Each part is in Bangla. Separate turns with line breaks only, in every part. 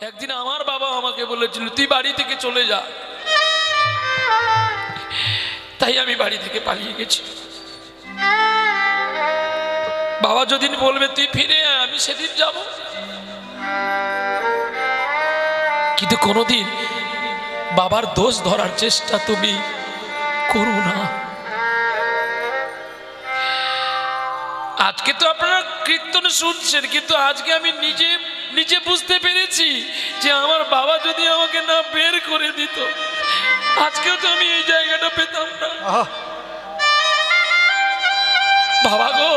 একদিন আমার বাবা আমাকে বলেছিল তুই বাড়ি থেকে চলে যা, তাই আমি বাড়ি থেকে পালিয়ে গেছি। বাবা যেদিন বলবে তুই ফিরে আয়, আমি সেদিন যাব। কিন্তু কোনোদিন বাবার দোষ ধরার চেষ্টা তুমি করো না। আজকে তো আপনারা কীর্তন শুনছেন, কিন্তু আজকে আমি নিজে নিজে বুঝতে পেরেছি যে আমার বাবা যদি আমাকে না বের করে দিত, আজকেও তো আমি এই জায়গাটা পেতাম না। বাবা গো,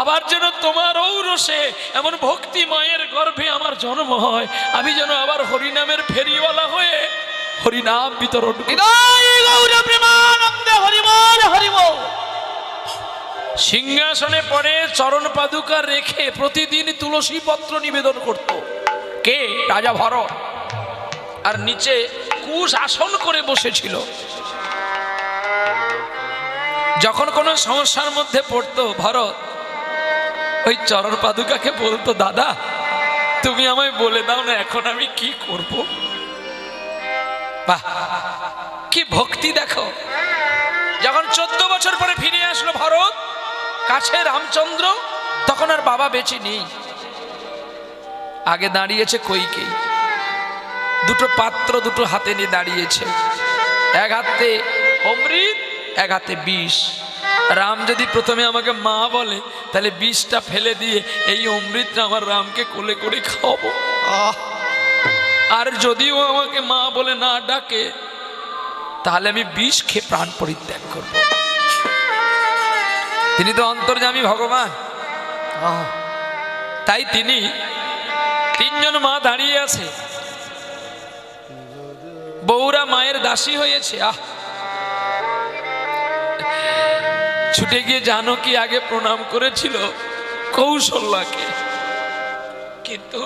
আবার যেন তোমার ঔরসে এমন ভক্তি মায়ের গর্ভে আমার জন্ম হয়, আমি যেন আবার হরিনামের ফেরিওয়ালা হয়ে হরিনাম বিতরণ করি। সিংহাসনে পরে চরণ পাদুকা রেখে প্রতিদিন তুলসী পত্র নিবেদন করত কে? রাজা ভরত। আর নিচে কুশ আসন করে বসেছিল। যখন কোনো সমস্যার মধ্যে পড়তো ভরত, ওই চরণ পাদুকাকে বলতো, দাদা তুমি আমায় বলে দাও না এখন আমি কি করব। বাহ, কি ভক্তি দেখো। যখন 14 বছর পরে ফিরে আসলো ভরত, কাছে রামচন্দ্র, তখন আর বাবা বেঁচে নেই। আগে দাঁড়িয়েছে কইকেই, দুটো পাত্র দুটো হাতে নিয়ে দাঁড়িয়েছে, এক হাতে অমৃত এক হাতে বিষ। রাম যদি প্রথমে আমাকে মা বলে, তাহলে বিষটা ফেলে দিয়ে এই অমৃতটা আমার রামকে কোলে করে খাওয়াবো। আর যদিও আমাকে মা বলে না ডাকে, তাহলে আমি বিষ খেয়ে প্রাণ পরিত্যাগ করব। তিনি তো অন্তর্যামী ভগবান, তাই তিনি তিনজন মা দাঁড়িয়ে আছে, বউরা মায়ের দাসী হয়েছে। ছুটে গিয়ে জানকী আগে প্রণাম করেছিল কৌশল্যাকে, কিন্তু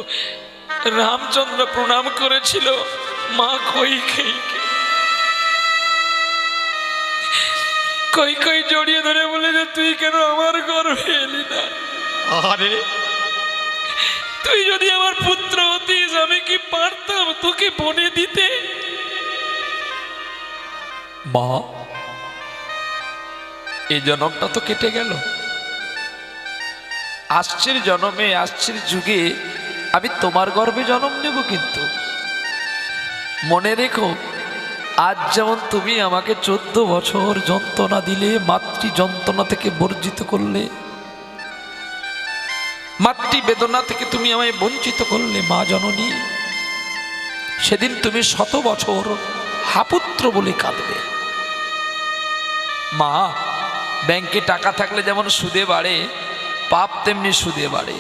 রামচন্দ্র প্রণাম করেছিল মা কইকেয়ীকে। কইকেয়ী জড়িয়ে ধরে বলে যে তুই কেন আমার গর্ভে এলি না? আরে তুই যদি আমার পুত্র হতিস, আমি কি পারতাম তোকে বনে দিতে? মা, এই জন্মটা তো কেটে গেল, আসছের জন্মে আসছের যুগে আমি তোমার গর্ভে জন্ম নেব। কিন্তু মনে রেখো, আজ যেমন তুমি আমাকে 14 বছর যন্ত্রণা দিলে, মাতৃ যন্ত্রণা থেকে বর্জিত করলে, মাতৃ বেদনা থেকে তুমি আমায় বঞ্চিত করলে মা জননী, সেদিন তুমি 100 বছর হাপুত্র বলে কাঁদবে। মা, ব্যাংকে টাকা থাকলে যেমন সুদে বাড়ে, পাপ তেমনি সুদে বাড়ে।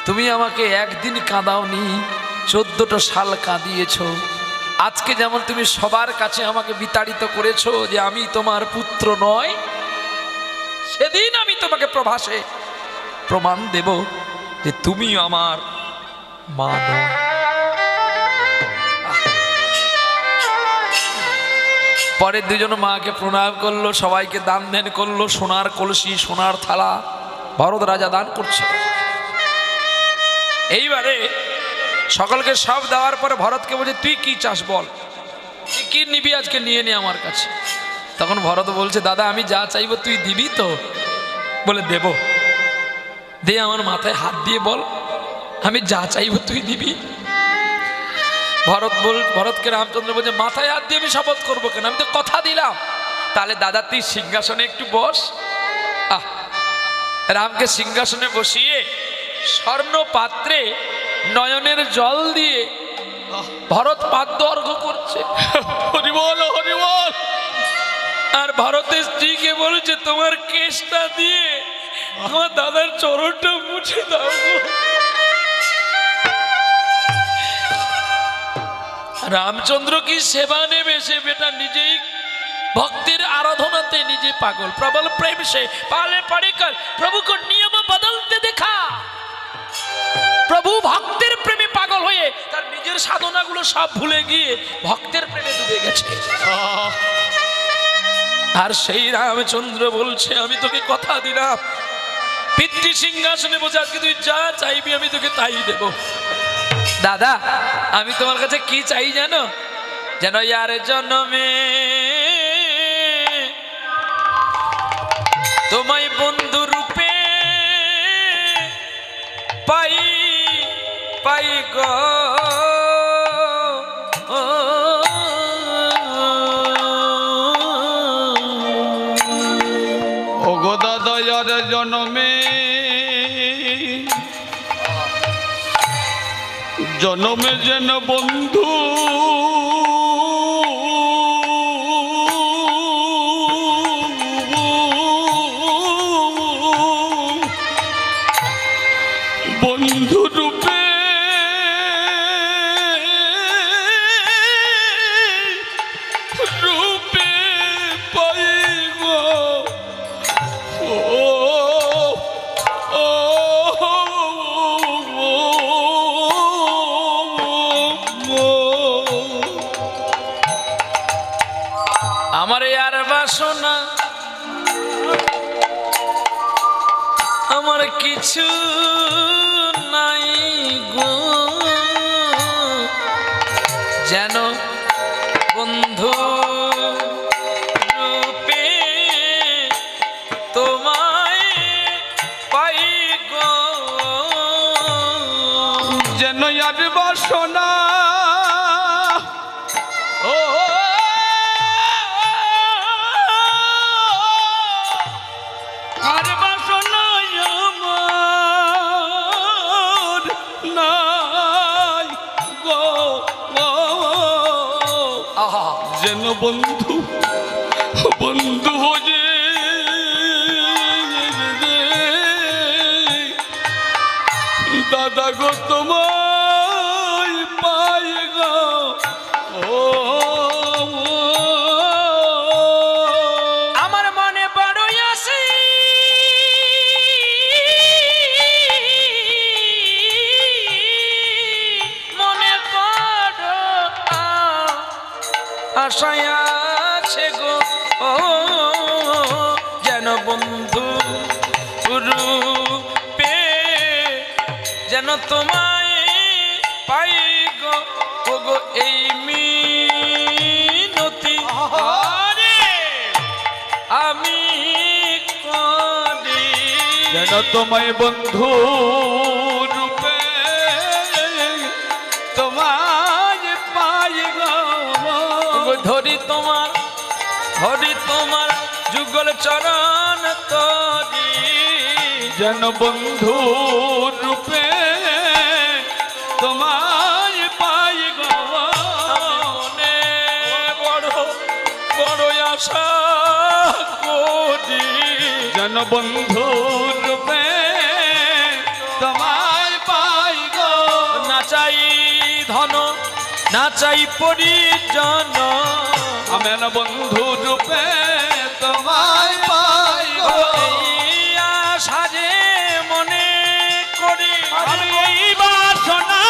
তুমি আমাকে একদিন কাঁদাওনি, 14টা সাল কাঁদিয়েছ। আজকে যেমন তুমি সবার কাছে আমাকে বিতাড়িত করেছো যে আমি তোমার পুত্র নয়, সেদিন আমি তোমাকে প্রভাসে প্রমাণ দেব যে তুমি আমার মা নয়। পরে দুজন মাকে প্রণাম করলো, সবাইকে দান ধ্যান করলো, সোনার কলসি সোনার থালা ভরত রাজা দান করছে। এইবারে সকলকে সব দেওয়ার পরে ভরতকে বলছে, তুই কি চাস বল, তুই কি নিবি আজকে নিয়ে নে আমার কাছে। তখন ভরত বলছে, দাদা আমি যা চাইবো তুই দিবি তো? বলে দেব। দে আমার মাথায় হাত দিয়ে বল, আমি যা চাইবো তুই দিবি। ভরতকে রামচন্দ্র বলছে, মাথায় হাত দিয়ে আমি শপথ করবো কেন, আমি তো কথা দিলাম। তাহলে দাদা তুই সিংহাসনে একটু বস। রামকে সিংহাসনে বসিয়ে স্বর্ণ পাত্রে নয়নের জল দিয়ে ভরত পাদ্য অর্ঘ্য করছে। হরি বল হরি বল। আর ভরতের স্ত্রীকে বলছে, তোমার কেশটা দিয়ে আমার দাদার চরণটা মুছে দাও। রামচন্দ্র কি সেবা নেবে? সে বেটা নিজেই ভক্তের আরাধনাতে নিজে পাগল। প্রবল প্রেম से पाले पड़े कर प्रभु को नियम बदलते देखा। প্রভু ভক্তের প্রেমে পাগল হয়ে তার নিজের সাধনাগুলো সব ভুলে গিয়ে ভক্তের প্রেমে ডুবে গেছে। আর সেই রামচন্দ্র বলছে, আমি তোকে কথা দিলাম, পিতৃ সিংহাসনে বসে আজকে তুই যা চাইবি আমি তোকে তাই দেব। দাদা আমি তোমার কাছে কি চাই জানো? যেন ইয়ার জন্মে তোমায় বন্ধু রূপে পাই পাই গো।
ও গো দাদা ইয়ার জন্মে জন্মে যেন বন্ধু বন্ধু রূপে রূপে পাই গো। ও
আমার আর বাসনা আমার কিছু নাই গো, যেন বন্ধু রূপে তোমায় পাই গো।
যেন আর বাসনা ও আর বাসনা আমার নাই গো।
আহা
যেন বন্ধু বন্ধু যে দাদা গো তোমায় পাই গো। ও
আমার মনে বড়ই আসে মনে বড় আশায় আছে গো, ও যেন বন্ধু রূপে যেন তোমায় পাই গো। ও গো এই মিনতি আমি করি,
যেন তোমায় বন্ধু রূপে তোমায় পাই গো।
ধরি তোমার যুগল চরণ তরি,
যেন বন্ধু রূপে তোমায় পাই গো।
মনে বড় বড় আশা করি,
যেন বন্ধু রূপে তোমায় পাই গো।
না চাই ধন না চাই পরিজন,
আমি না বন্ধু রূপে তোমায় পাই গো।
এই আশা যে মনে করি,
আমি এই বাসনা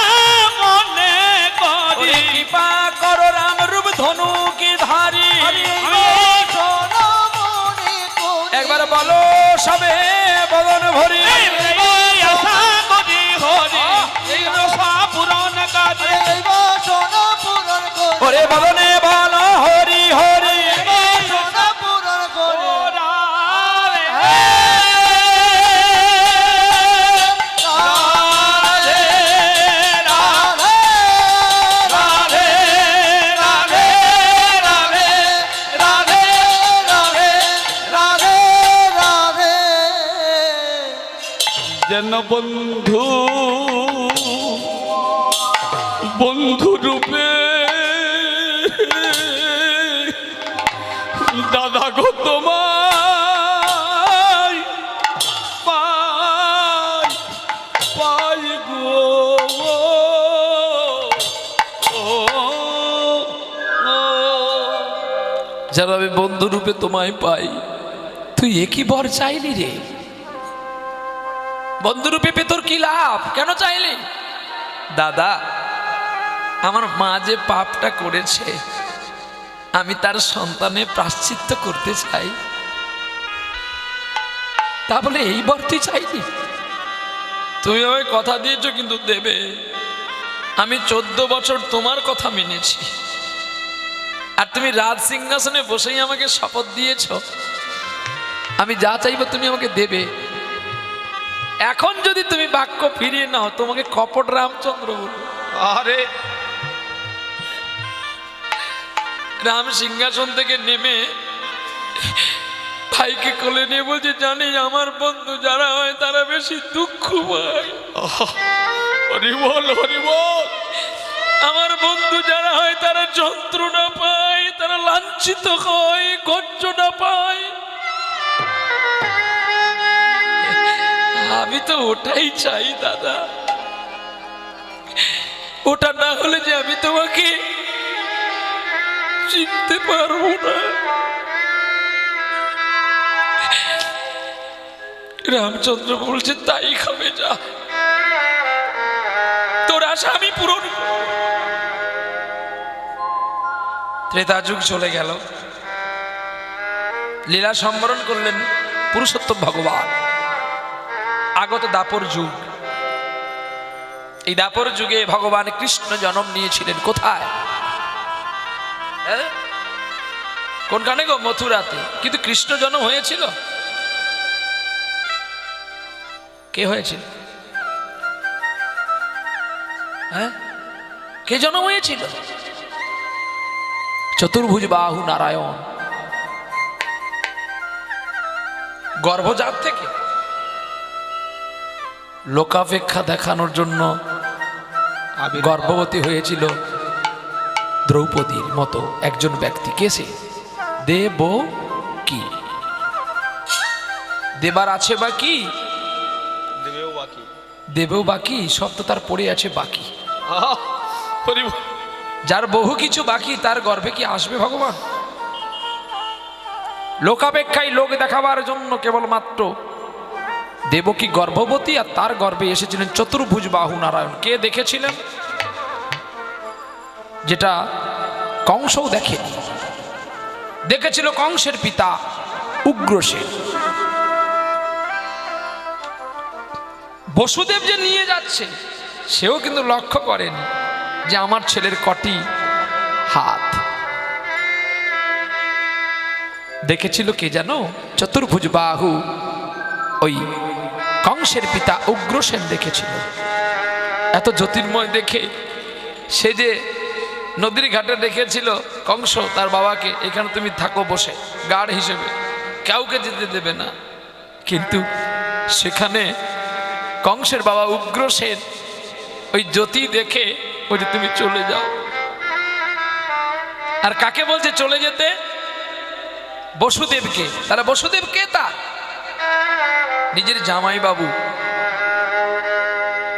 মনে করি,
কৃপা করো রাম রূপ ধনু কি ধারি। একবার বলো সবে বদন ভরি,
আশা করি হরি এই আশা পূরণ কাজে
ওরে বদনে বল হরি হরি।
যেন বন্ধু বন্ধু রূপে দাদা গো তোমায় পাই পাই গো।
যেন আমি বন্ধু রূপে তোমায় পাই। তুই একই বর চাইলি রে, বন্ধু রূপে পে তোর কি লাভ, কেন চাইলি? দাদা আমার মা যে পাপটা করেছে আমি তার সন্তানে প্রায়শ্চিত্ত করতে চাই, তা বলে এই বর তুই চাইলি? তুমি আমায় কথা দিয়েছো কিন্তু দেবে, আমি 14 বছর তোমার কথা মেনেছি, আর তুমি রাজ সিংহাসনে বসেই আমাকে শপথ দিয়েছ আমি যা চাইবো তুমি আমাকে দেবে। এখন যদি তুমি বাক্য ফিরিয়ে নাও তোমাকে কপট রামচন্দ্র বলবো।
আরে
রাম সিংহাসন থেকে নেমে ভাইকে কোলে নিয়ে বলছে, জানি আমার বন্ধু যারা হয় তারা বেশি দুঃখ পায়।
হরি বল, হরি বল।
আমার বন্ধু যারা হয় তারা যন্ত্রণা পায়, তারা লাঞ্ছিত হয়, গঞ্জনা পায়। আমি তো ওটাই চাই দাদা, ওটা না হলে যে আমি তোমাকে চিনতে পারবো না। রামচন্দ্র বলছে, তাই খাবে, যা, তোর আশা আমি পূরণ। ত্রেতা যুগ চলে গেল, লীলা সম্বরণ করলেন পুরুষোত্তম ভগবান। আগত দাপর যুগ, এই দাপর যুগে ভগবান কৃষ্ণ জন্ম নিয়েছিলেন কোথায়? কোনখানে গো? মথুরাতে। কিন্তু কৃষ্ণ জন্ম হয়েছিল, কে হয়েছিল? কে জন্ম হয়েছিল? চতুর্ভুজ বাহু নারায়ণ গর্ভজাত থেকে লোকাপেক্ষা দেখানোর জন্য গর্ভবতী হয়েছিল দ্রৌপদীর মতো একজন ব্যক্তি। কে সে? দেব কি? দেবার আছে বাকি, দেবেও বাকি, সব তো তার পড়ে আছে বাকি। যার বহু কিছু বাকি তার গর্ভে কি আসবে ভগবান? লোকাপেক্ষায় লোক দেখাবার জন্য কেবলমাত্র দেবকী গর্ভবতী, আর তার গর্ভে এসেছিলেন চতুর্ভুজ বাহু নারায়ণ। কে দেখেছিলেন? যেটা কংসও দেখেনি। দেখেছিল কংসের পিতা উগ্রসেন। বসুদেব যে নিয়ে যাচ্ছে সেও কিন্তু লক্ষ্য করেনি যে আমার ছেলের কটি হাত। দেখেছিল কে জানো? চতুর্ভুজ বাহু ওই কংসের পিতা উগ্রসেন দেখেছিল। এত জ্যোতির্ময় দেখে সে যে নদীর ঘাটে দেখেছিল কংস তার বাবাকে, এখানে তুমি থাকো বসে গার্ড হিসেবে, কাউকে যেতে দেবে না। কিন্তু সেখানে কংসের বাবা উগ্রসেন ওই জ্যোতি দেখে বলছে তুমি চলে যাও। আর কাকে বলছে চলে যেতে? বসুদেবকে। তারা বসুদেবকে তা নিজের জামাই বাবু।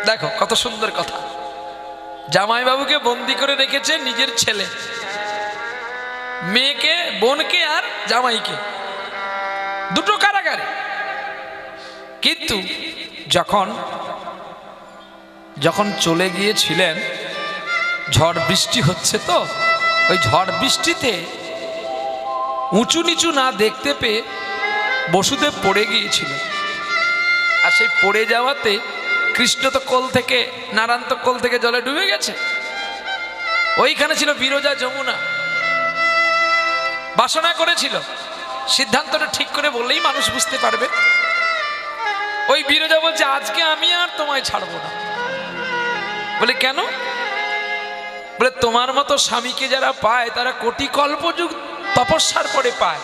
দেখো কত সুন্দর কথা, জামাই বাবুকে বন্দি করে রেখেছে নিজের ছেলে, মেয়েকে, বোনকে আর জামাইকে, দুটো কারাগারে। কিন্তু যখন চলে গিয়েছিলেন, ঝড় বৃষ্টি হচ্ছে, তো ওই ঝড় বৃষ্টিতে উঁচু নিচু না দেখতে পেয়ে বসুদেব পড়ে গিয়েছিল। আর সেই পড়ে যাওয়াতে কৃষ্ণ তো কোল থেকে, নারায়ণ তো কোল থেকে জলে ডুবে গেছে। ওইখানে ছিল বিরজা যমুনা, বাসনা করেছিল। সিদ্ধান্তটা ঠিক করে বললেই মানুষ বুঝতে পারবে। ওই বিরজা বলছে আজকে আমি আর তোমায় ছাড়বো না। বলে কেন? বলে তোমার মতো স্বামীকে যারা পায় তারা কোটি কল্পযুগ তপস্যার পরে পায়।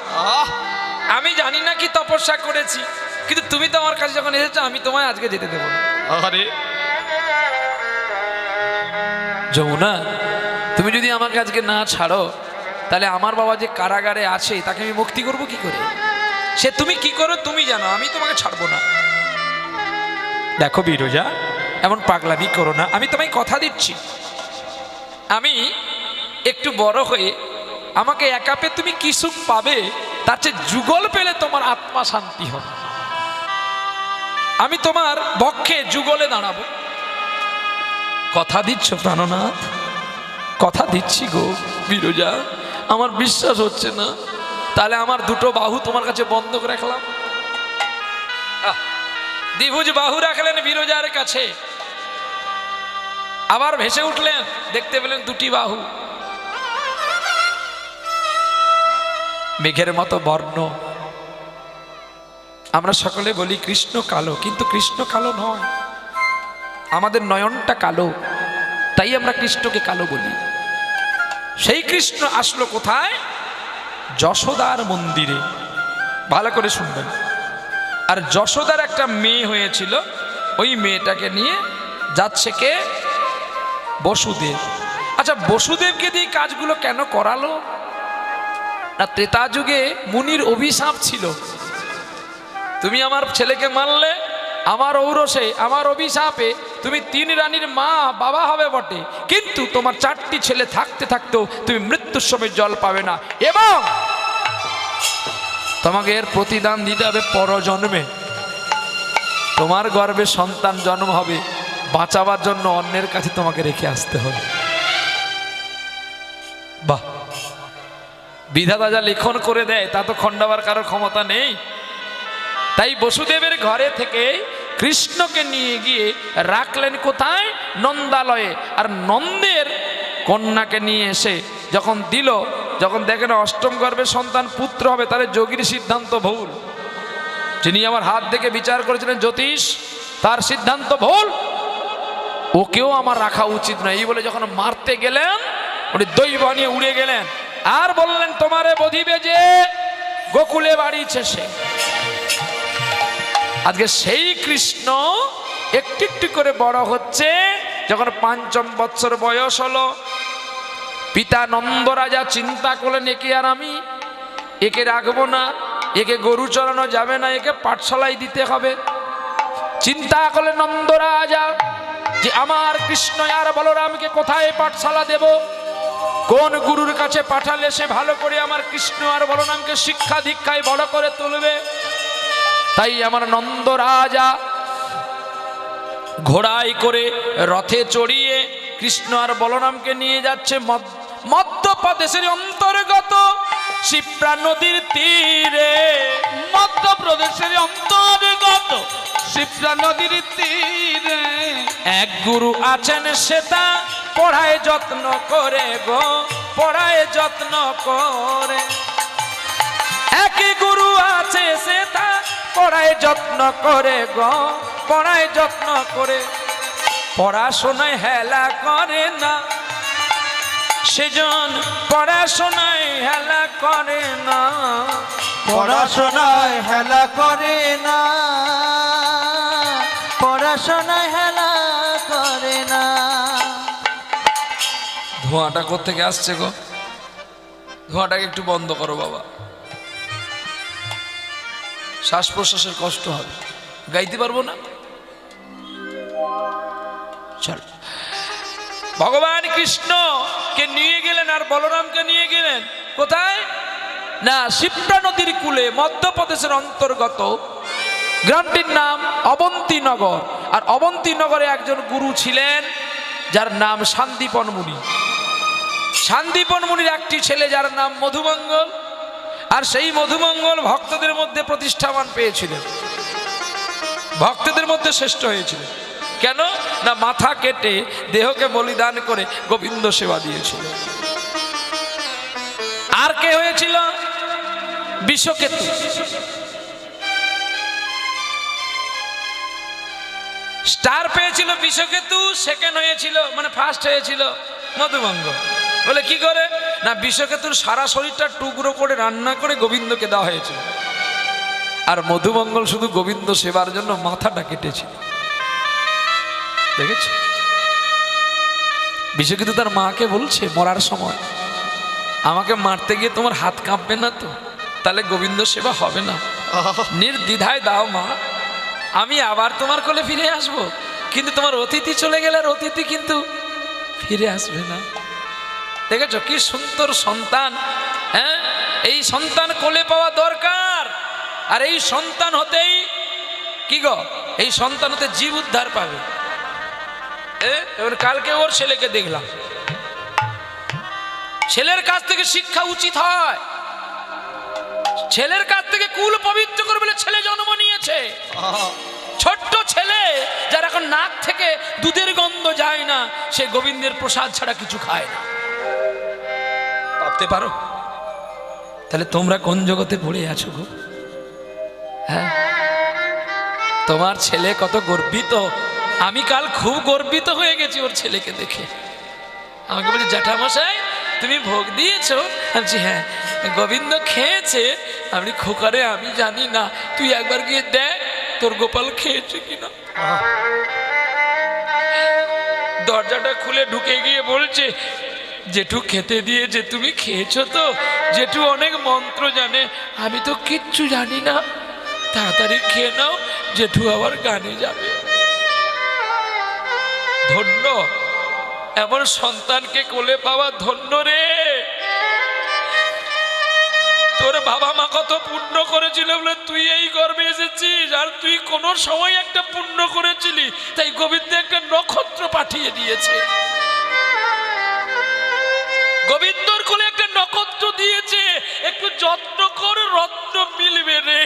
আমি জানি না কি তপস্যা করেছি, কিন্তু তুমি তো আমার কাছে যখন এসেছো আমি তোমায় আজকে যেতে দেবো না।
আরে
যমুনা, তুমি যদি আমাকে আজকে না ছাড়ো তাহলে আমার বাবা যে কারাগারে আছে তাকে আমি মুক্তি করব কি করে? সে তুমি কি করো তুমি জানো, আমি তোমাকে ছাড়বো না। দেখো বিরজা, এমন পাগলামি করো না। আমি তোমায় কথা দিচ্ছি, আমি একটু বড় হয়ে আমাকে একা পেয়ে তুমি কি সুখ পাবে, তার চেয়ে যুগল পেলে তোমার আত্মা শান্তি হবে। আমি তোমার পক্ষে যুগলে দাঁড়াবো। কথা দিচ্ছ প্রাণনাথ? কথা দিচ্ছি গো বিরজা। আমার বিশ্বাস হচ্ছে না, তাহলে আমার দুটো বাহু তোমার কাছে বন্ধ করে রাখলাম। দ্বিভুজ বাহু রাখলেন বিরজার কাছে। আবার ভেসে উঠলেন, দেখতে পেলেন দুটি বাহু, মেঘের মতো বর্ণ। আমরা সকলে বলি কৃষ্ণ কালো, কিন্তু কৃষ্ণ কালো নয়, আমাদের নয়নটা কালো, তাই আমরা কৃষ্ণকে কালো বলি। সেই কৃষ্ণ আসলো কোথায়? যশোদার মন্দিরে। ভালো করে শুনবেন। আর যশোদার একটা মেয়ে হয়েছিল, ওই মেয়েটাকে নিয়ে যাচ্ছে কে? বসুদেব। আচ্ছা, বসুদেবকে দিয়ে কাজগুলো কেন করালো? না, ত্রেতা যুগে মুনির অভিশাপ ছিল, তুমি আমার ছেলেকে মারলে আমার ঔরসে, আমার অভিশাপে তুমি 3 রানীর মা বাবা হবে বটে, কিন্তু তোমার 4টি ছেলে থাকতে থাকতেও তুমি মৃত্যুর সময় জল পাবে না, এবং তোমাকে এর প্রতিদান দিতে হবে পরজন্মে। তোমার গর্ভে সন্তান জন্ম হবে, বাঁচাবার জন্য অন্যের কাছে তোমাকে রেখে আসতে হবে। বাহ, বিধাতা যা লিখন করে দেয় তা তো খণ্ডাবার কারোর ক্ষমতা নেই। তাই বসুদেবের ঘরে থেকে কৃষ্ণকে নিয়ে গিয়ে রাখলেন কোথায়? নন্দালয়ে। আর নন্দের কন্যাকে নিয়ে এসে যখন দিল, যখন দেখেন অষ্টম গর্ভে সন্তান পুত্র হবে, তাহলে যোগীর সিদ্ধান্ত ভুল। যিনি আমার হাত দেখে বিচার করেছিলেন জ্যোতিষ, তার সিদ্ধান্ত ভুল, ওকেও আমার রাখা উচিত নয়। এই বলে যখন মারতে গেলেন, উনি দৈব নিয়ে উড়ে গেলেন আর বললেন, তোমারে বধিবে যে গোকুলে বাড়িছে সে। আজকে সেই কৃষ্ণ একটু একটু করে বড় হচ্ছে। যখন 5ম বৎসর বয়স হলো, পিতা নন্দ রাজা চিন্তা করলেন, একে আর আমি একে রাখবো না, একে গরু চড়ানো যাবে না, একে পাঠশালায় দিতে হবে। চিন্তা করলেন নন্দ রাজা যে আমার কৃষ্ণ আর বলরামকে কোথায় পাঠশালা দেব, কোন গুরুর কাছে পাঠালে সে ভালো করে আমার কৃষ্ণ আর বলরামকে শিক্ষা দীক্ষায় বড় করে তুলবে। তাই আমার নন্দ রাজা ঘোড়ায় করে রথে চড়িয়ে কৃষ্ণ আর বলরামকে নিয়ে যাচ্ছে মধ্যপ্রদেশের অন্তর্গত শিপ্রা নদীর তীরে।
মধ্যপ্রদেশের অন্তর্গত শিপ্রা নদীর তীরে
এক গুরু আছেন, সেটা পড়ায় যত্ন করে গো, পড়ায় যত্ন করে। একই গুরু আছে, সেটা পড়ায় যত্ন করে গো, পড়ায় যত্ন করে। পড়াশোনায় হেলা করে না, সেজন পড়াশোনায় হেলা করে না,
পড়াশোনায় হেলা করে না, পড়াশোনায় হেলা করে না।
ধোঁয়াটা কোত্থেকে আসছে গো? ধোঁয়াটাকে একটু বন্ধ করো বাবা, শ্বাস প্রশ্বাসের কষ্ট হবে, গাইতে পারবো না। চল, ভগবান কৃষ্ণকে নিয়ে গেলেন আর বলরামকে নিয়ে গেলেন কোথায়? না, শিপ্রা নদীর কূলে, মধ্যপ্রদেশের অন্তর্গত। গ্রামটির নাম অবন্তীনগর। আর অবন্তীনগরে একজন গুরু ছিলেন যার নাম শান্তিপন মুনি। শান্তিপন মুনির একটি ছেলে যার নাম মধুমঙ্গল। আর সেই মধুমঙ্গল ভক্তদের মধ্যে প্রতিষ্ঠামান পেয়েছিলেন, ভক্তদের মধ্যে শ্রেষ্ঠ হয়েছিলেন। কেন না, মাথা কেটে দেহকে বলিদান করে গোবিন্দ সেবা দিয়েছিল। আর কে হয়েছিল? বিষকেতু। স্টার পেয়েছিল বিষকেতু, সেকেন্ড হয়েছিল, মানে ফার্স্ট হয়েছিল মধুমঙ্গল। বলে কি করে? না, বিষকেতুর সারা শরীরটা টুকরো করে রান্না করে গোবিন্দকে দেওয়া হয়েছিল, আর মধুমঙ্গল শুধু গোবিন্দ সেবার জন্য মাথাটা কেটেছিল। দেখেছ? বিষকেতু তার মাকে বলছে মরার সময়, আমাকে মারতে গিয়ে তোমার হাত কাঁপবে না তো? তাহলে গোবিন্দ সেবা হবে না, নির্দ্বিধায় দাও মা, আমি আবার তোমার কোলে ফিরে আসব, কিন্তু তোমার অতিথি চলে গেলে আর অতিথি কিন্তু ফিরে আসবে না। দেখেছো কি সুন্দর সন্তান? হ্যাঁ, এই সন্তান কোলে পাওয়া দরকার। আর এই সন্তান হতেই কি গো, এই সন্তান হতে জীব উদ্ধার পাবে। এবার কালকে ওর ছেলেকে দেখলাম, ছেলের কাছ থেকে শিক্ষা উচিত হয়, ছেলের কাছ থেকে কুল পবিত্র করে বলে ছেলে জন্ম নিয়েছে। ছোট্ট ছেলে যার এখন নাক থেকে দুধের গন্ধ যায় না, সে গোবিন্দের প্রসাদ ছাড়া কিছু খায় না। ভাবতে পারো? তাহলে তোমরা কোন জগতে পড়ে আছো গো? হ্যাঁ, তোমার ছেলে কত গর্বিত। আমি কাল খুব গর্বিত হয়ে গেছি ওর ছেলেকে দেখে। আমাকে বলছে, জ্যাঠামশাই তুমি ভোগ দিয়েছো? বলছি হ্যাঁ। গোবিন্দ খেয়েছে? আমি খোকারে আমি জানি না, তুই একবার গিয়ে দেখ তোর গোপাল খেয়েছে কিনা। দরজাটা খুলে ঢুকে গিয়ে বলছে, জেঠু খেতে দিয়েছে, তুমি খেয়েছো তো? জেঠু অনেক মন্ত্র জানে, আমি তো কিচ্ছু জানি না, তাড়াতাড়ি খেয়ে নাও, জেঠু আবার গানে যাবে। ধন্য এমন সন্তানকে কোলে পাওয়া, ধন্য রে। তোর বাবা মা কত পুণ্য করেছিল বলে তুই এই গর্বে এসেছিস, আর তুই কোনো সময় একটা পুণ্য করেছিলি, তাই গোবিন্দ একটা নক্ষত্র পাঠিয়ে দিয়েছে। গোবিন্দর কোলে একটা নক্ষত্র দিয়েছে, একটু যত্ন কর, রত্ন মিলবে রে।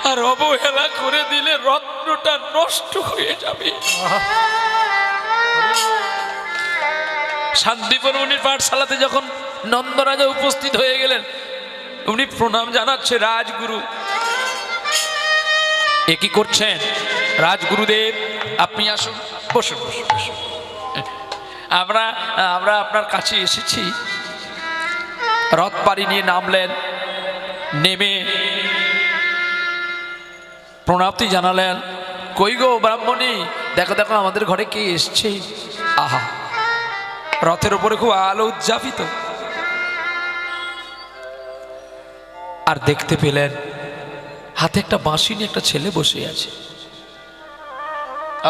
আর অবহেলা করে দিলে রত্নটা নষ্ট হয়ে যাবে। শান্তিপুর উনির পাঠশালাতে যখন নন্দরাজা উপস্থিত হয়ে গেলেন, উনি প্রণাম জানাচ্ছে রাজগুরু। এ কি করছেন? রাজগুরুদেব আপনি আসুন, বসুন বসুন বসুন। আমরা আপনার কাছে এসেছি। রথ পাড়ি নিয়ে নামলেন, নেমে প্রণামটি জানালেন। কই গো ব্রাহ্মণী, দেখো দেখো আমাদের ঘরে কে এসছে। আহা, রথের উপরে খুব আলো উজ্জাপিত। আর দেখতে পেলেন হাতে একটা বাঁশি নিয়ে একটা ছেলে বসে আছে।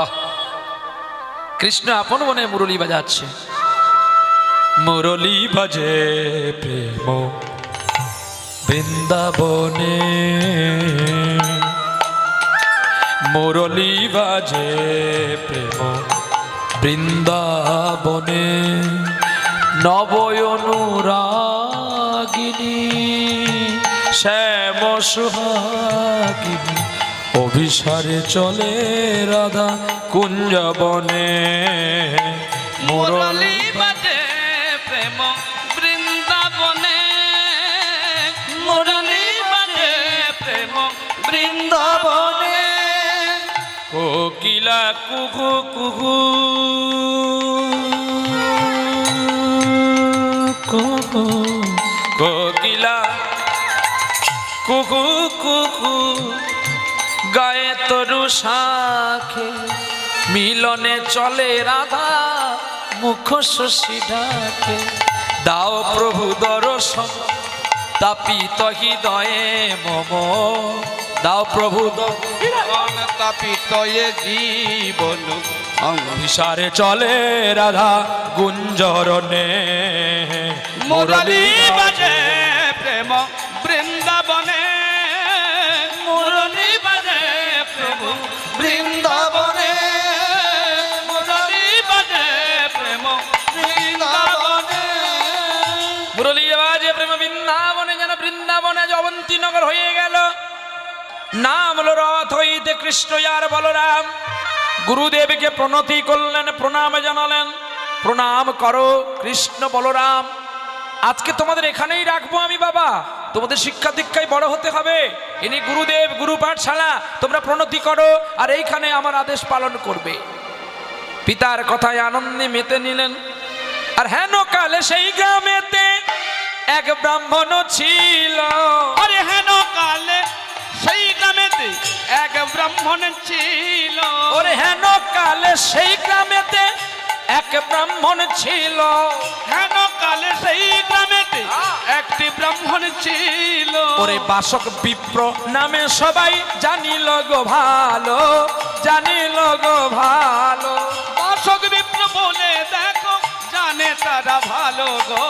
আহ, কৃষ্ণ আপন মনে মুরলী বাজাচ্ছে। মুরলী বাজে প্রেম বৃন্দাবনে, মুরলী বাজে প্রেম বৃন্দাবনে, নবয়নুরাগিনী শ্যাম সুহাগিনী, অভিসারে চলে রাধা কুঞ্জবনে।
মুরলী বাজে প্রেম বৃন্দাবনে, মুরলী বাজে প্রেম
বৃন্দাবনে,
কোকিলা কুহু কুহু কুহু, কোকিলা কুহু কুহু, গায়ে তরু শাখে, মিলনে চলে রাধা মুখ শশী ডাকে। দাও প্রভু দর্শন তাপিত হৃদয়ে মম, দাও প্রভু
তাপিত জীবন,
অভিসারে চলে রাধা গুঞ্জরণে।
মুরলী বাজে প্রেম বৃন্দাবনে, মুরলী বাজে প্রেম
বৃন্দাবনে,
মুরলী বাজে প্রেম বৃন্দাবনে।
মুরলী বাজে প্রেম বৃন্দাবনে, যেন বৃন্দাবনে অবন্তী নগর হয়ে গেল। নাম হলো রথ হইতে কৃষ্ণ আর বলরাম। গুরুদেবকে প্রণতি করলেন, প্রণাম জানালেন। প্রণাম করো কৃষ্ণ বলরাম, আজকে তোমাদের এখানেই রাখবো আমি বাবা, তোমাদের শিক্ষা দীক্ষায় বড় হতে হবে। ইনি গুরুদেব, গুরু পাঠশালা, তোমরা প্রণতি করো আর এইখানে আমার আদেশ পালন করবে। পিতার কথায় আনন্দে মেতে নিলেন। আর হেন কালে সেই গ্রামেতে এক ব্রাহ্মণ ছিল।
আরে হেন কালে সেই গ্রামেতে এক ব্রাহ্মণ ছিল।
ওরে হেন কালে সেই গ্রামেতে এক ব্রাহ্মণ ছিল।
হেন কালে সেই গ্রামেতে একটি ব্রাহ্মণ ছিল।
ওরে বাসক বিপ্র নামে সবাই জানিল গো ভালো, জানিল গো ভালো।
বাসক বিপ্র বলে দেখো, জানে তারা ভালো গো,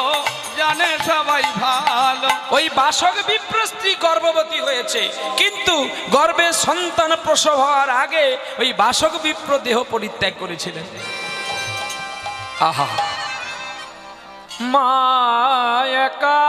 জানে সবাই ভালো।
ওই বাসক বিপ্র স্ত্রী গর্ভবতী হয়েছে, কিন্তু গর্ভে সন্তান প্রসব হওয়ার আগে ওই বাসক বিপ্র দেহ পরিত্যাগ করেছিলেন। আহা, মা একা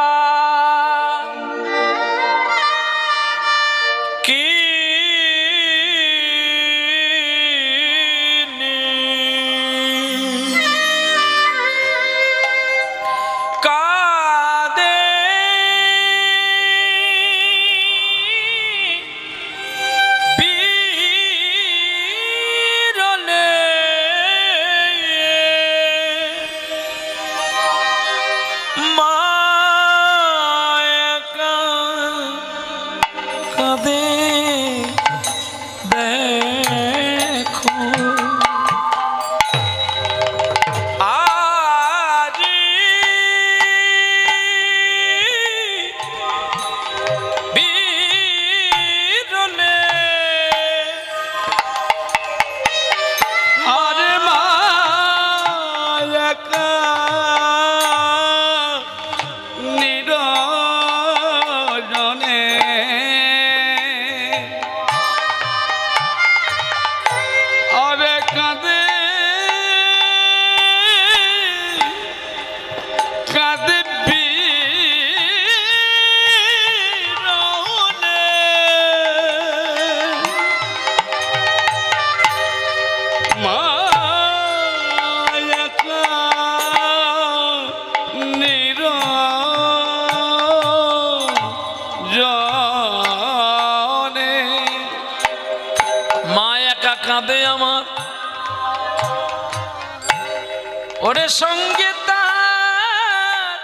ওরে সঙ্গে তার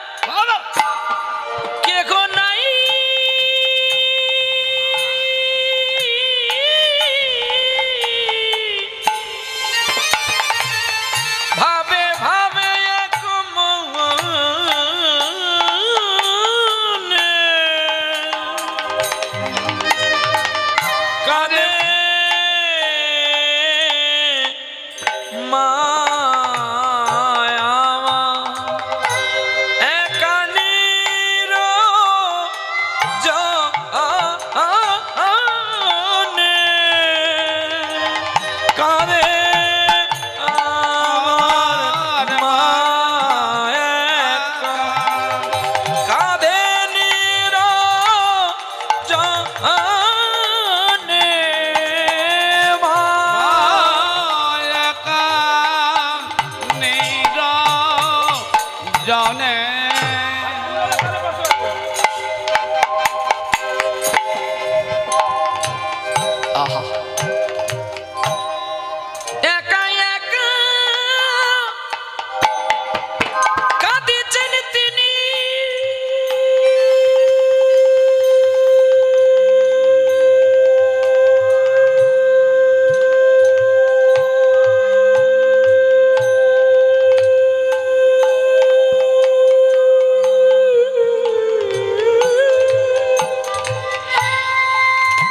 কে গো নাই, ভাবে ভাবে এক মনে কাঁদে মায়া একানির জনে কাঁদে আমার মায়া কাঁদে নিরজনে
জানে
আহা একা একা কাঁদিছেন তিনি,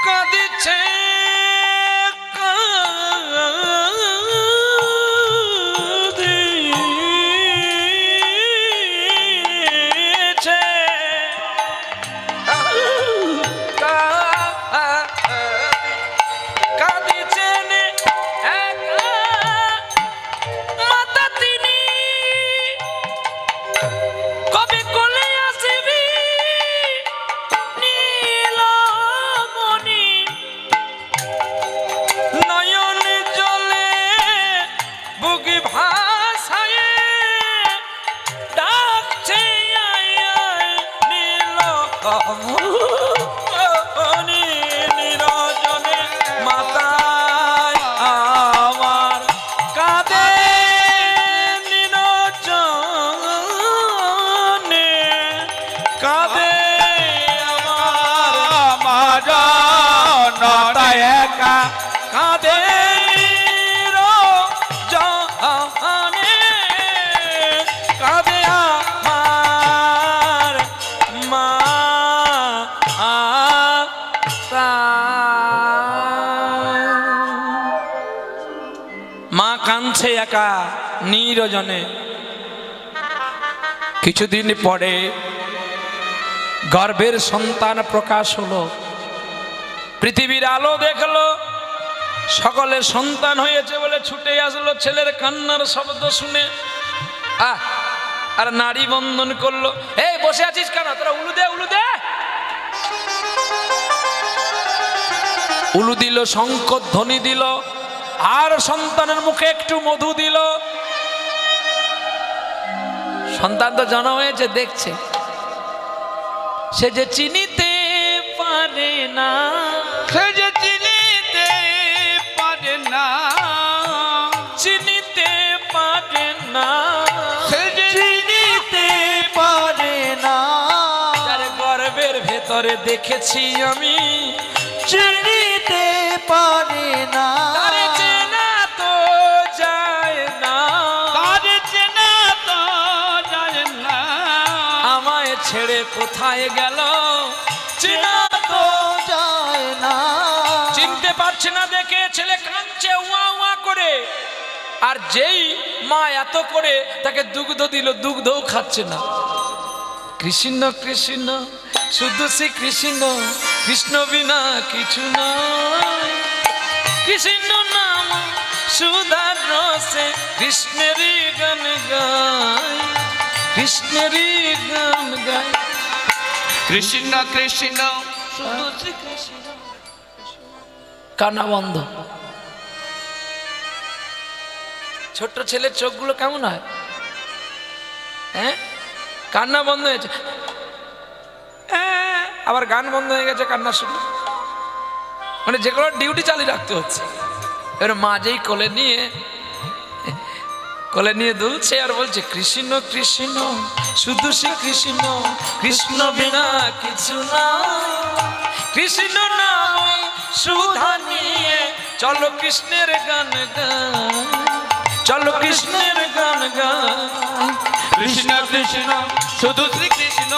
কাঁদিছে কাঁদিছে কাঁদিছেন একা মাতা তিনি, কবে কোলে আসিবি নীলমণি, নয়ন জলে বুক ভাসায় ডাকছে আয় আয় নীলমণি, নিরজনে মাতায় আমার কাঁদে নিরজনে কাঁদে আমার
নটা একা
কাঁদে নিরজনে কাঁদে আমার মা মা কাঁদছে একা নিরজনে। কিছুদিন পরে গর্ভের সন্তান প্রকাশ হলো, পৃথিবীর আলো দেখলো, সকলে সন্তান হয়েছে বলে ছুটে আসলো ছেলের কান্নার শব্দ শুনে। আর নারী বন্ধন করলো, এই বসে আছিস কেন, তোরা উলু দে উলু দে। উলু দিল, শঙ্খ ধ্বনি দিল, আর সন্তানের মুখে একটু মধু দিল। সন্তান তো জন্ম হয়েছে, দেখছে, সে যে চিনিতে পারে না,
সে যে চিনিতে পারে না,
চিনিতে পারে না,
সে যে
চিনিতে পারে না,
যার গর্ভের ভেতরে দেখেছি আমি,
চিনিতে পারে না,
তার চেনা তো যায় না,
তার চেনা তো যায় না,
আমায় ছেড়ে কোথায় গেল, চেনা তো
যায় না,
চিনতে পারছে না দেখে ছেলে কাঁদছে ওয়া ওয়া করে। আর যেই মা এত করে তাকে দুগ্ধ দিল, দুগ্ধও খাচ্ছে না। কৃষ্ণ কৃষ্ণ শুধু শ্রী কৃষ্ণ, কৃষ্ণ বিনা কিছু নয়, কৃষ্ণ নাম সুধার রসে কৃষ্ণেরই গান গায়, কৃষ্ণেরই গান গায়।
কৃষ্ণ কৃষ্ণ
শুধু শ্রী কৃষ্ণ। কান্না বন্ধ। ছোট্ট ছেলের চোখগুলো কেমন হয়, হ্যাঁ? কান্না বন্ধ হয়েছে, আবার গান বন্ধ হয়ে গেছে, কান্না শুরু। মানে যে কোনো ডিউটি চালিয়ে রাখতে হচ্ছে। এবার মা যেই কোলে নিয়ে কোলে নিয়ে দুলছে আর বলছে কৃষ্ণ কৃষ্ণ শুধু শ্রী কৃষ্ণ, কৃষ্ণ বিনা কিছু না, কৃষ্ণ নামে সুধা নিয়ে চলো কৃষ্ণের গান গাই, চলো কৃষ্ণের গান গাই।
কৃষ্ণ কৃষ্ণ শুধু শ্রী কৃষ্ণ,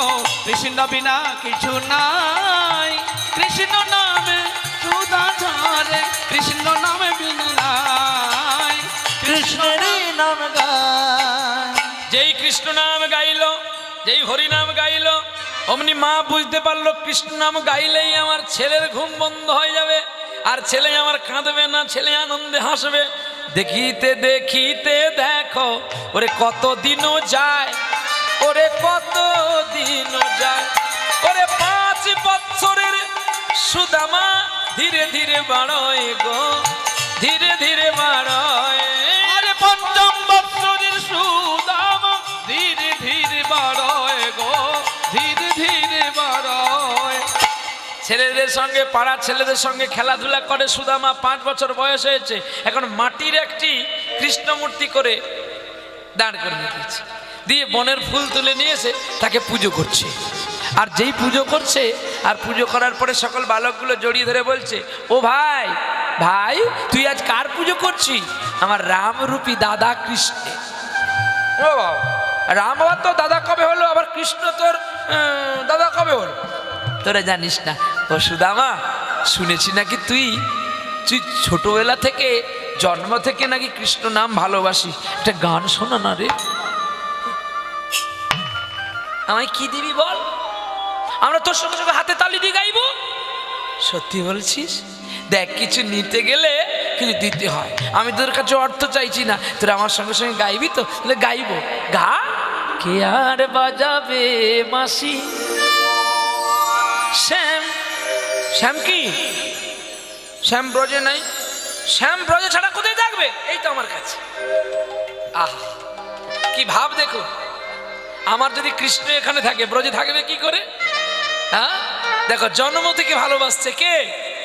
কৃষ্ণ বিনা কিছু নাই, কৃষ্ণ নামে সুধা ঝরে, কৃষ্ণ নামে বিনা নাই,
কৃষ্ণেরই নাম গায়।
যেই কৃষ্ণ নাম গাইলো, যেই হরি নাম গাইলো, অমনি মা বুঝতে পারলো কৃষ্ণ নাম গাইলেই আমার ছেলের ঘুম বন্ধ হয়ে যাবে, আর ছেলে আমার কাঁদবে না, ছেলে আনন্দে হাসবে। দেখিতে দেখিতে দেখো ওরে কত দিনও যায়, ওরে কত দিনও যায়, ওরে 5 বৎসরের সুদামা ধীরে ধীরে বাড়য় গো, ধীরে ধীরে বাড়য়।
আরে 5ম বৎসরের সুদামা ধীরে ধীরে বাড়য় গো, ধীরে ধীরে বাড়য়।
ছেলেদের সঙ্গে পাড়ার ছেলেদের সঙ্গে খেলাধুলা করে সুদামা। 5 বছর বয়স হয়েছে, এখন মাটির একটি কৃষ্ণমূর্তি করে দাঁড় করে দিয়েছে, দিয়ে বনের ফুল তুলে নিয়ে এসে তাকে পুজো করছে। আর যেই পুজো করছে, আর পুজো করার পরে সকল বালকগুলো জড়িয়ে ধরে বলছে, ও ভাই ভাই তুই আজ কার পুজো করছিস? আমার রামরূপী দাদা কৃষ্ণে। ও বাবা, রাম আবার তো দাদা কবে হলো, আবার কৃষ্ণ তোর দাদা কবে হলো? তোরা জানিস না ও সুদামা, শুনেছি নাকি তুই তুই ছোটবেলা থেকে জন্ম থেকে নাকি কৃষ্ণ নাম ভালোবাসি, একটা গান শোনা না রে। আমায় কি দিবি বল, আমরা তোর সঙ্গে সঙ্গে হাতে তালি দিয়ে গাইবো। সত্যি বলছিস? দেখ কিছু নিতে গেলে কিছু দিতে হয়, আমি তোর কাছে অর্থ চাইছি না, তোরা আমার সঙ্গে সঙ্গে গাইবি তো? তাহলে গাইবো, গা। কে আর বাজাবে মাসি, শ্যাম, শ্যাম কি শ্যাম ব্রজে নাই, শ্যাম ব্রজে ছাড়া কোথায় থাকবে? এই তো আমার কাছে। আহ কি ভাব দেখো, আমার যদি কৃষ্ণ এখানে থাকে ব্রজে থাকবে কি করে? হ্যাঁ দেখো, জন্ম থেকে ভালোবাসছে কে?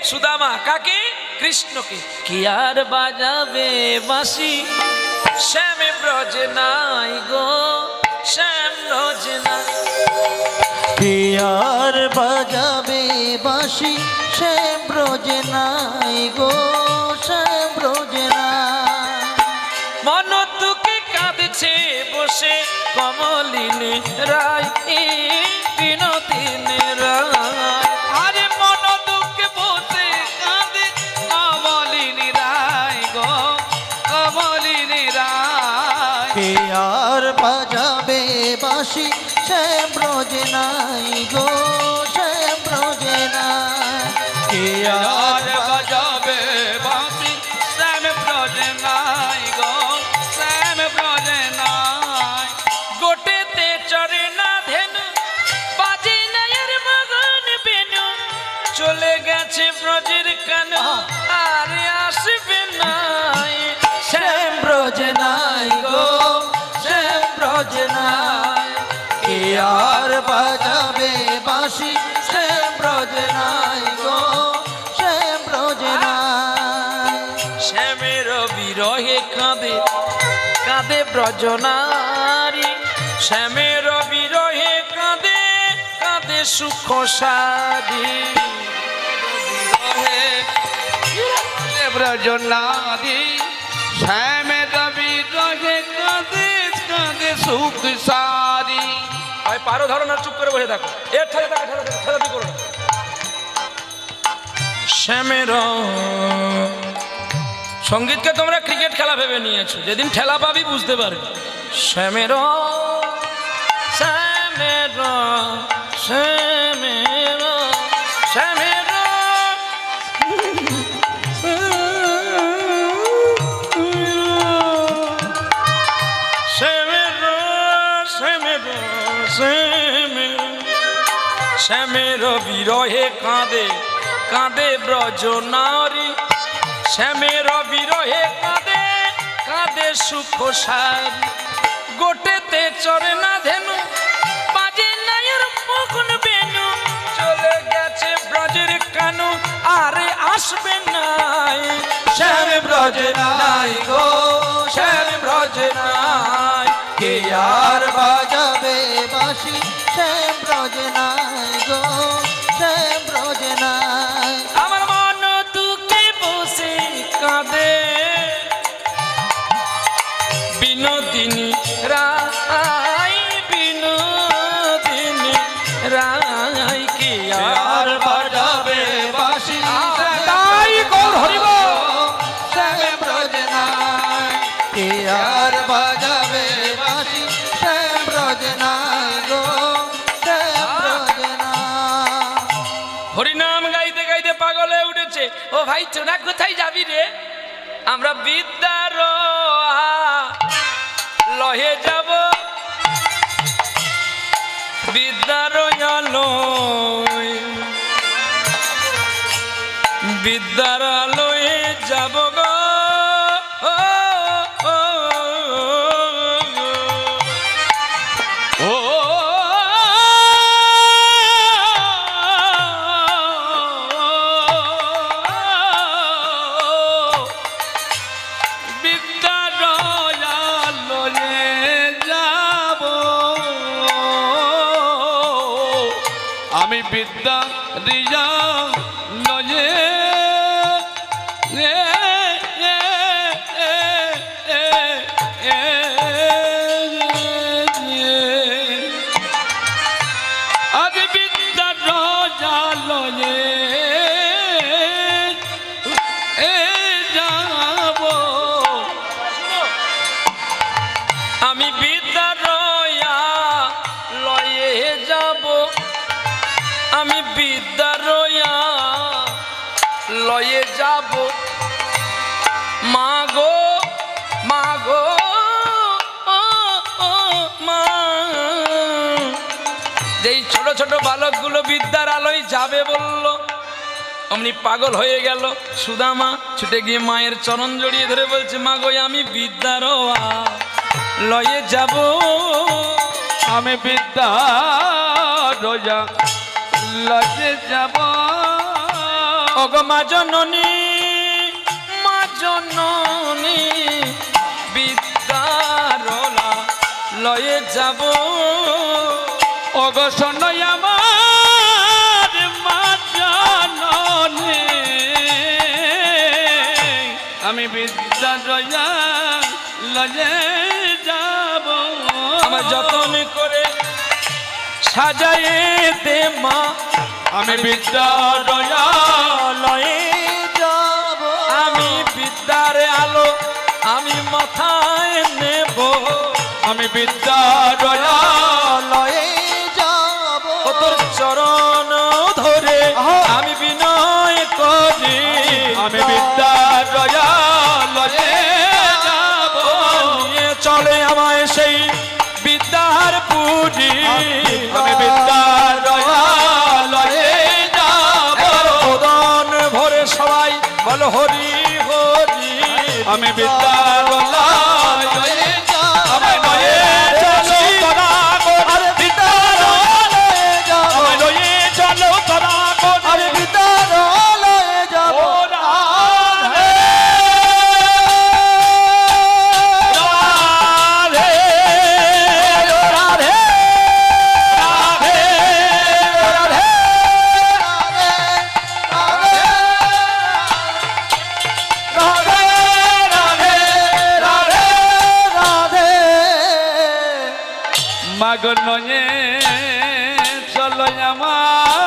সুদামা। কাকে? কৃষ্ণকে। কি আর বাজাবে বাঁশি, শ্যামে ব্রজে নাই গো, শ্যাম ব্রজে নাই।
কে আর বাজাবে বাঁশি, শ্যাম ব্রজে নাই গো, শ্যাম ব্রজে নাই।
মন দুঃখে কাঁদছে বসে কমলিনী রায়, বিনোদিনী রায়।
আরে মন দুঃখে বসে কাঁদে কমলিনী রায় গো, কমলিনী রায়।
কে আর বাজাবে বাঁশি, শ্যাম ব্রজে নাই গো, শ্যাম ব্রজে নাই। কে
আর
আর
বাজাবে বাঁশি, শ্যাম ব্রজে নাই গো, শ্যাম ব্রজে নাই।
গোটেতে চরে না ধেনু, বাজে নায়ের মগন বেনু, চলে গেছে ব্রজের কানু, আর আসবে না।
শ্যাম ব্রজে নাই গো, শ্যাম ব্রজে নাই। কে আর বাজাবে বাঁশি, শ্যাম ব্রজে নাই গো, শ্যাম ব্রজে নাই।
শ্যামের বিরহে কাঁদে কাঁদে ব্রজনারী, শ্যামের বিরহে কাঁদে কাঁদে সুখ সারি।
ব্রজনারী শ্যামে রবি রহে কাঁদে কাঁদে সুখ সারি।
ভাই পারো ধরো না, চুপ করে বসে থাকো, এর ঠেলে থাকো, ঠেলাঠেলি করো না। শ্যামের সঙ্গীতকে তোমরা ক্রিকেট খেলা ভেবে নিয়েছো, যেদিন ঠেলা পাবি বুঝতে পারবি। শ্যামের শ্যামের শ্যামের শ্যামের শ্যামের শ্যামের শ্যামের বিরহে কাঁদে কাঁদে ব্রজনারী, শ্যামের বিরহে কাঁদে কাঁদে সুখ সারি। গোটেতে চরে না ধেনু, বাজে নায়ের মগন বেনু, চলে গেছে ব্রজের কানু, আরে আসবে নাই।
শ্যাম ব্রজে নাই গো, শ্যাম ব্রজে নাই। বাসি শ্যাম ব্রজে নাই গো শ্যাম ব্রজে নাই।
আমার মন দুঃখে বসে কাঁদে বিনোদিনী রায়, বিনোদিনী রায় কি আর
বাজাবে বাসি
তাই গৌর হরিব
শ্যাম ব্রজে নাই। কে আর বাজাবে বাসি শ্যাম ব্রজে নাই গো শ্যাম ব্রজে নাই।
হরিনাম গাইতে গাইতে পাগল হয়ে উঠেছে। ও ভাই তোরা কোথায় যাবি রে? আমরা বিদ্যার লহে যাব, বিদ্যার আলোয়, বিদ্যার আলোয় যাব গো।
ও বিদ্যালয়ে যাব আমি, বিদ্যা রিয়া লয়ে আমি বিদ্যা রজালয়ে যাব।
আমি বিদ্যারয়া লয়ে যাব, আমি বিদ্যারয়া লয়ে যাব। মাগো মাগো মা, যেই ছোট ছোট বালকগুলো বিদ্যার আলোয় যাবে বলল, অমনি পাগল হয়ে গেল। সুদামা ছুটে গিয়ে মায়ের চরণ জড়িয়ে ধরে বলছে, মা গো আমি বিদ্যার লয়ে যাব,
আমি বিদ্যা রোজা লজে যাব।
ওগো মা জননী, মা জননী বিদ্যার লয়ে যাব।
ওগো শোনো আমার মা জাননী, আমি বিদ্যা রোজা লজে যাব।
আমার যতন করে সাজায়ে দে মা,
আমি বিদ্যা রোজা
লয়ে
যাব
আমি বিদ্যার আলো আমি মাথায় নেব।
আমি বিদ্যা রোজা
লয়ে যাব
ও তোর চরণ ধরে আমি বিনয় করি,
আমি বিদ্যা রোজা লজে যাব।
নিয়ে চলে আমায় সেই বিদ্যার পুরী।
আমি বিদ্যা রোজা লজে যাব।
উদন ভরে সবাই বল হরি হরি।
আমি বিদ্যা রোজা লজে যাব। আমি লয়ে চলো তোরা
আরে বিদ্যালয়ে যাব
আমি লয়ে চলো তোরা
আরে বিদ্যালয়ে যাব
মাগ নয়ে চলো আমার